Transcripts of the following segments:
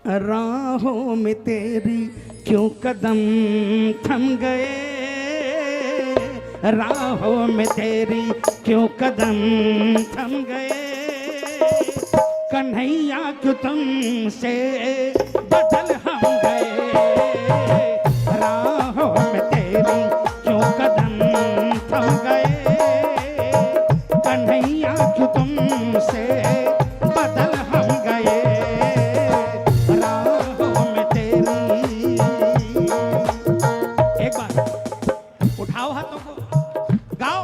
राहों में तेरी क्यों कदम थम गए, राहों में तेरी क्यों कदम थम गए, कन्हैया क्यों तुमसे बदल हम गए, राहों में तेरी क्यों कदम थम गए, कन्हैया क्यों तुमसे बदल हम गए, राहों में तेरी। एक बार उठाओ हाथों को, गाओ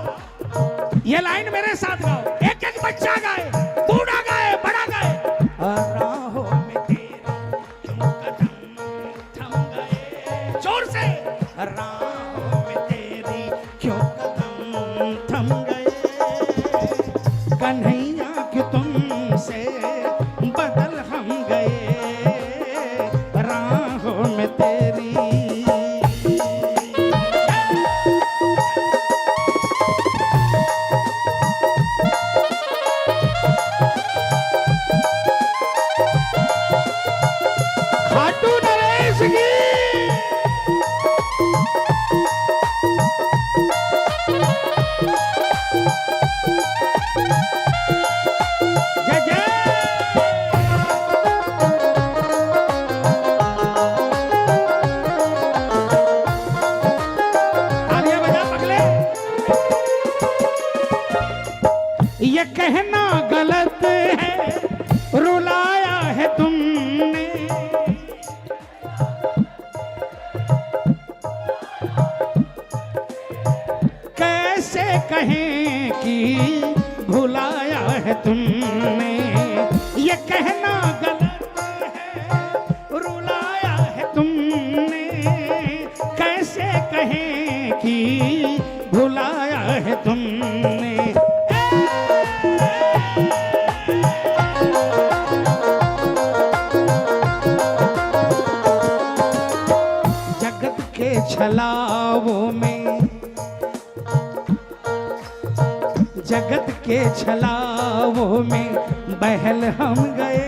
ये लाइन मेरे साथ गाओ, एक एक बच्चा गाए, बूढ़ा गाए, बड़ा गाए। राहों में तेरी क्यों कदम थम गए, जोर से, राहों में तेरी क्यों कदम थम गए, कन्हैया क्यों तुमसे बदल हम गए, राहों में तेरी। खाटू नरेश की जय जय। तालियां बजा पगले। ये कहना गलत है, रुलाया है तुमने, कैसे कहें कि भुलाया है तुमने, ये कहना गलत है, रुलाया है तुमने, कैसे कहें कि भुलाया है तुमने। जगत के छलावों में, जगत के छलावों में बहल हम गए,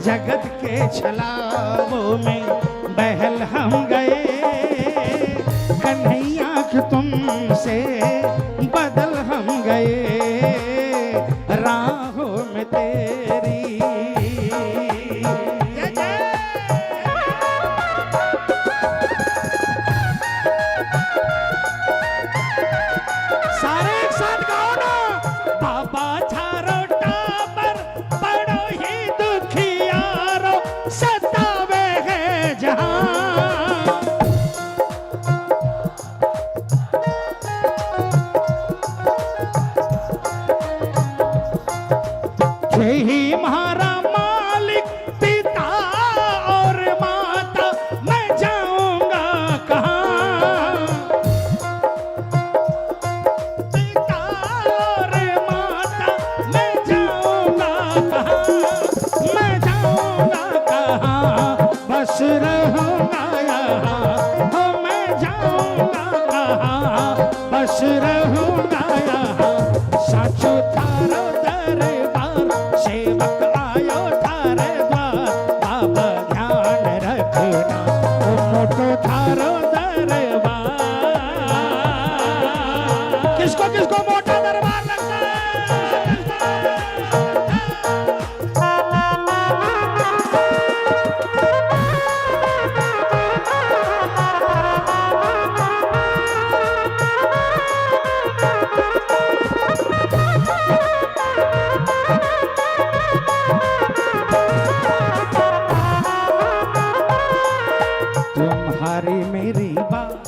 जगत के छलावों में बहल हम गए, कन्हैया क्यों तुमसे बदल हम गए, राहों में तेरी। सारे एक साथ गाओ ना, बाबा थारो टाबर बड़ो ही दुखियारो, सतावे है जहां, यही हमारा मालिक पिता और माता, मैं जाऊंगा कहां, पिता और माता, मैं जाऊंगा कहां, मैं जाऊंगा कहां, बस रहूंगा यहाँ, हो मैं जाऊंगा कहां, बस रहूंगा यहाँ, साचो थारो दरबार, सेवक आयो थारे द्वार, बाबा ध्यान रखना, ओ मोटो थारो दरबार। किसको किसको मोटा दरबार लगता है? तुम्हारी मेरी बात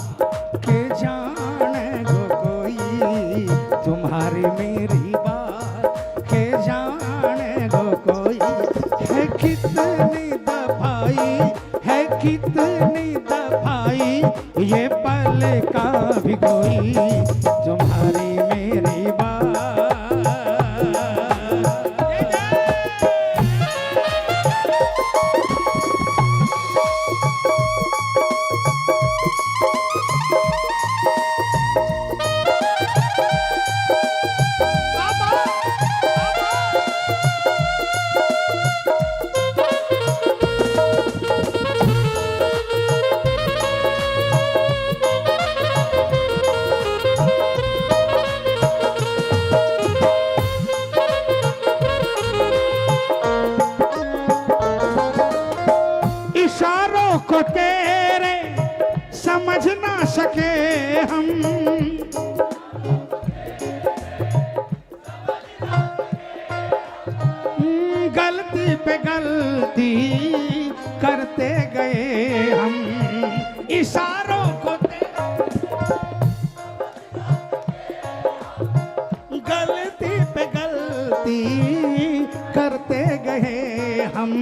के जाने गो कोई, तुम्हारी मेरी बात के जाने गो कोई, है कितनी दफाई, है कितनी दफाई, ये पल का भी कोई, तुम्हारी मेरी बात। इशारों को तेरे समझ ना सके हम, गलती पे गलती करते गए हम, इशारों को गलती पे गलती करते गए हम।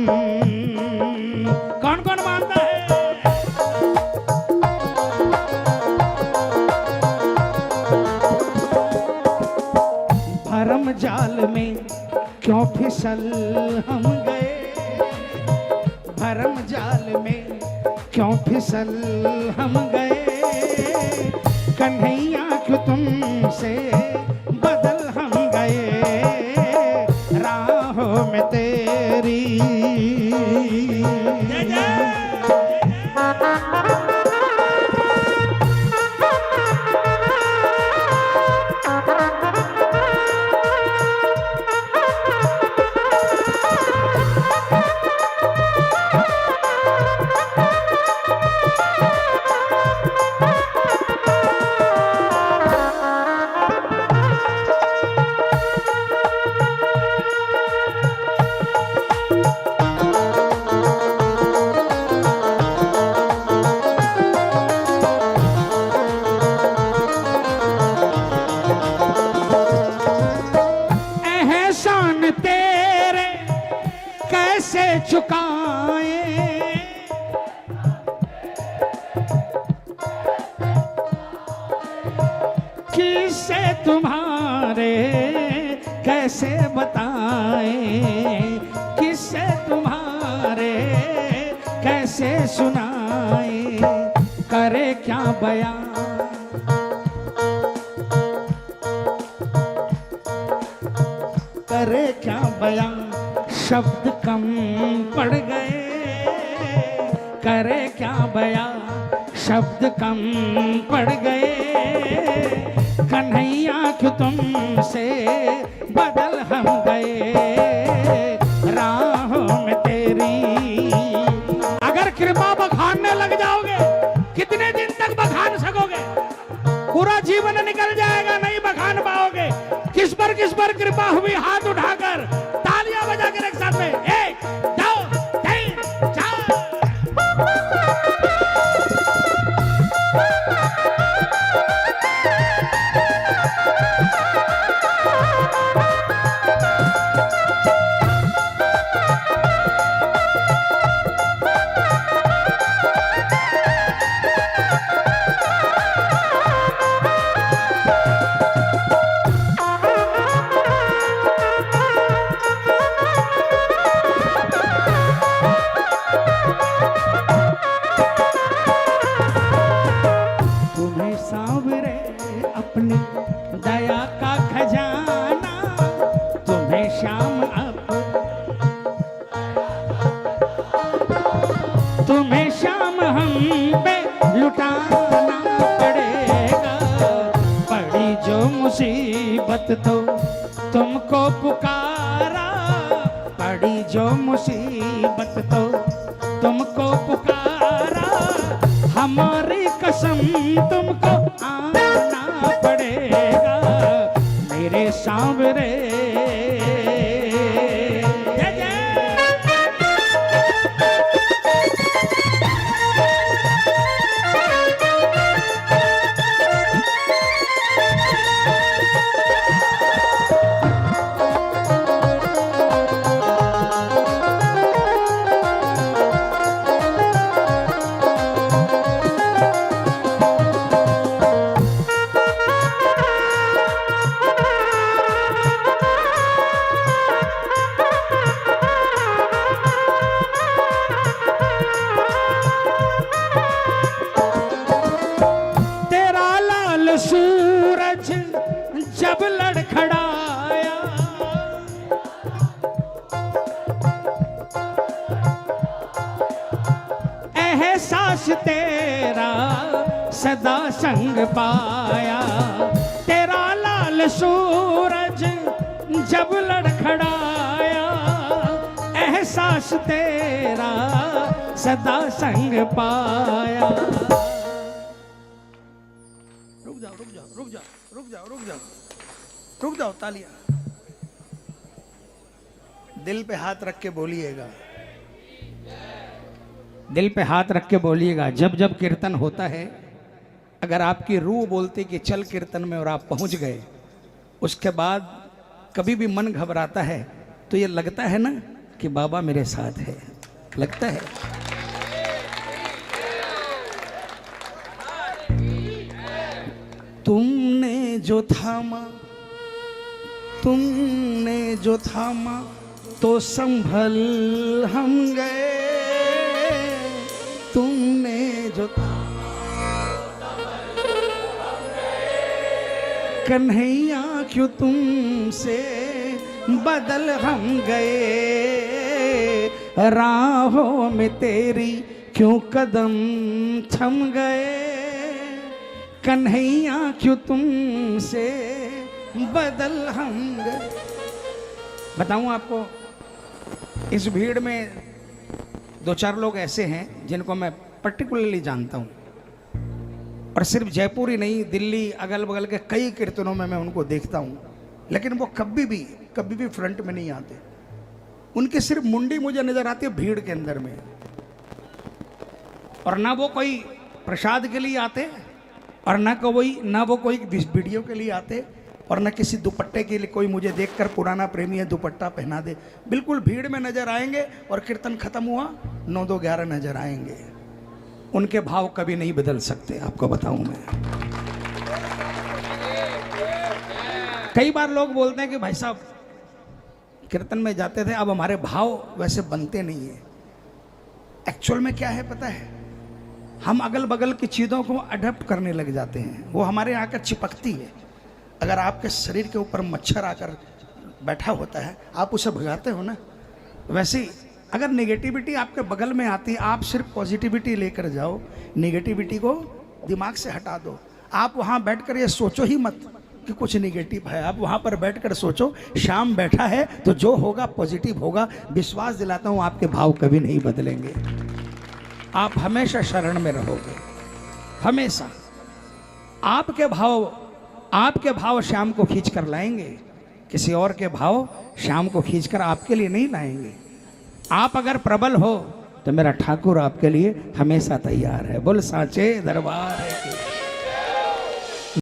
कौन कौन मानता है? भरम जाल में क्यों फिसल हम गए, भरम जाल में क्यों फिसल हम गए, कन्हैया क्यों तुमसे बदल हम गए, राहों में तेरी। चुकाए किससे तुम्हारे कैसे बताए, किससे तुम्हारे कैसे सुनाए, करे क्या बयां करे क्या बयां, शब्द कम पड़ गए, करे क्या बयां शब्द कम पड़ गए, कन्हैया क्यों तुमसे बदल हम गए, राहों में तेरी। अगर कृपा बखानने लग जाओगे, कितने दिन तक बखान सकोगे? पूरा जीवन निकल जाएगा, नहीं बखान पाओगे। किस पर कृपा हुई? हाथ उठाकर तालियां बजाकर एक साथ में, 1 2 3 4। दया का खजाना तुम्हें श्याम अब, तुम्हें श्याम हम पे लुटाना पड़ेगा, पड़ी जो मुसीबत तो तुमको पुकारा, पड़ी जो मुसीबत तो तुमको पुकारा, हमारी कसम तुमको आना पड़ेगा मेरे सांवरे। सूरज जब लड़खड़ाया, एहसास तेरा सदा संग पाया, तेरा लाल सूरज जब लड़खड़ाया, एहसास तेरा सदा संग पाया। रुक जाओ रुक जाओ रुक जाओ रुक जाओ रुक जाओ रुक जाओ, तालियां। दिल पे हाथ रख के बोलिएगा, दिल पे हाथ रख के बोलिएगा। जब जब कीर्तन होता है, अगर आपकी रूह बोलती कि चल कीर्तन में और आप पहुंच गए, उसके बाद कभी भी मन घबराता है तो ये लगता है ना कि बाबा मेरे साथ है, लगता है। तुमने जो थामा, तुमने जो थामा तो संभल हम गए, तुमने जो कन्हैया क्यों तुमसे बदल हम गए, राहों में तेरी क्यों कदम थम गए, कन्हैया क्यों तुमसे बदल हम गए। बताऊं आपको, इस भीड़ में दो चार लोग ऐसे हैं जिनको मैं पर्टिकुलरली जानता हूं, और सिर्फ जयपुर ही नहीं, दिल्ली अगल बगल के कई कीर्तनों में मैं उनको देखता हूं, लेकिन वो कभी भी फ्रंट में नहीं आते। उनकी सिर्फ मुंडी मुझे नजर आती है भीड़ के अंदर में, और ना वो कोई प्रसाद के लिए आते, और ना वो कोई वीडियो के लिए आते, और न किसी दुपट्टे के लिए कोई मुझे देखकर पुराना प्रेमी है दुपट्टा पहना दे। बिल्कुल भीड़ में नजर आएंगे और कीर्तन खत्म हुआ 9-2-11 नजर आएंगे। उनके भाव कभी नहीं बदल सकते, आपको बताऊं मैं। कई बार लोग बोलते हैं कि भाई साहब कीर्तन में जाते थे, अब हमारे भाव वैसे बनते नहीं है। एक्चुअल में क्या है पता है, हम अगल बगल की चीज़ों को अडॉप्ट करने लग जाते हैं, वो हमारे आकर चिपकती है। अगर आपके शरीर के ऊपर मच्छर आकर बैठा होता है, आप उसे भगाते हो ना, वैसे ही अगर नेगेटिविटी आपके बगल में आती है, आप सिर्फ पॉजिटिविटी लेकर जाओ, नेगेटिविटी को दिमाग से हटा दो। आप वहाँ बैठकर ये सोचो ही मत कि कुछ नेगेटिव है, आप वहाँ पर बैठकर सोचो श्याम बैठा है तो जो होगा पॉजिटिव होगा। विश्वास दिलाता हूँ आपके भाव कभी नहीं बदलेंगे, आप हमेशा शरण में रहोगे, हमेशा। आपके भाव श्याम को खींच कर लाएंगे, किसी और के भाव श्याम को खींचकर आपके लिए नहीं लाएंगे। आप अगर प्रबल हो तो मेरा ठाकुर आपके लिए हमेशा तैयार है। बोल साचे दरबार है।